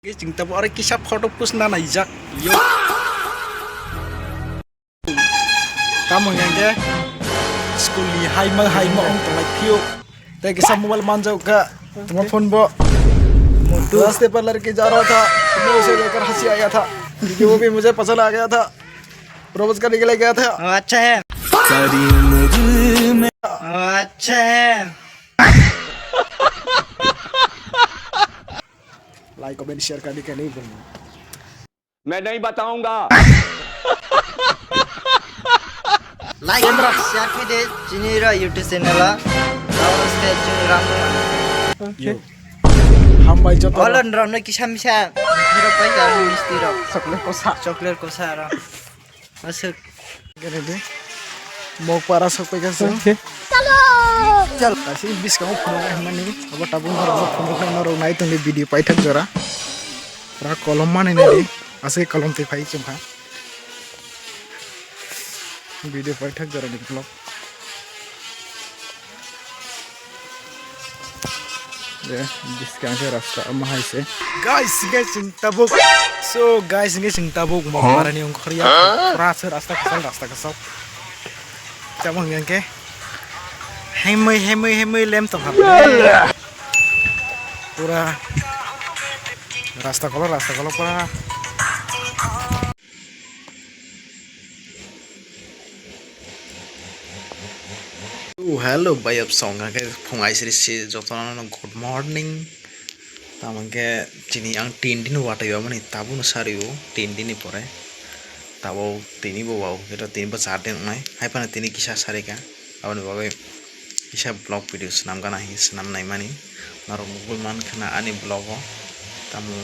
Cái chúng ta bỏ cái sắp photo post na này giặc yo kamu yang ke school li hai ma ong to like pio te के सब mobile मान जाओ का तुम्हारा phone वो रास्ते पर लड़के जा रहा था मैं उसे लेकर हंसी आया था क्योंकि वो भी मुझे पसंद आ गया था प्रपोज करने के लिए गया था अच्छा है सारी उम्र में अच्छा है लाइक कमेंट शेयर करने के नहीं भूलना मैं नहीं बताऊंगा लाइक शेयर की दे जिनेरा यूट्यूब चैनल और उसके चुनाव यो हम भाई जो और रौनक की शमशा फिर पैसा मिस्ती रो चॉकलेट को सा रो बस करे दे मोक पारा सब पे कैसे चल kasih bis kamu punya mana nih apa tabung harus punya naruh naik tuh video paitan jora pra kolom mana ini deh asal kolom teh pai cuma video paitan jora nih vlog ya bis kamu rasta mahal sih guys tabuk so guys ini tabuk mau para nih ongkar ya rasta kesal cuma yang ke hemi lem tuh pura rasta kalau pura hello bayap song ke phungai sri jotono good morning tamangke chini ang 3 din watayo mani tabu no sariyo 3 din pore tabo tini bo bau eta 3 ba 4 din nai hai pana tini kisa sarika abani bagai isa vlog video senam kana hi senam nai mani naro mugul man khana ani vlog tamu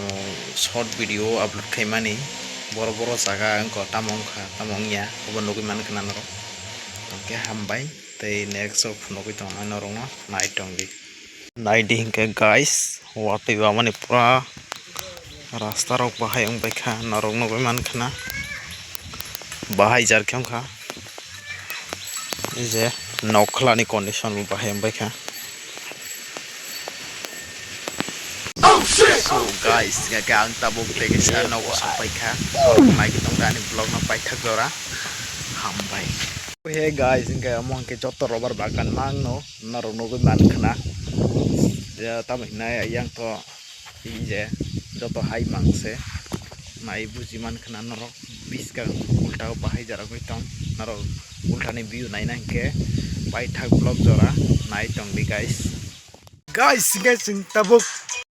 short video upload khai mani boro jaga angko tamong ya obon nugui man khana naro tamke hambai tei next of nugui tong naro no night tongi night hingke guys wati wa mani pura rasta rok bahai ong baikha naro nugui man khana bahai jar khyam kha je नौखलानी condition में बाहे बैठा so guys क्या अंग Tabuk देखे sir नौको सब बैठा mic तो गाने ब्लॉग में बैठा गरा हम भाई हे guys इनके अमों के जोतो रबर बागान मांग नो नरो नोगु मान खना या तब हिना yang तो ये जोतो हाई मांग से नाई बुझी मान खना नरो 20 का उल्टा बाहे जरा कोई तो नरो उल्टा ने व्यू नाई ना के bike vlog jora night tongi guys tabuk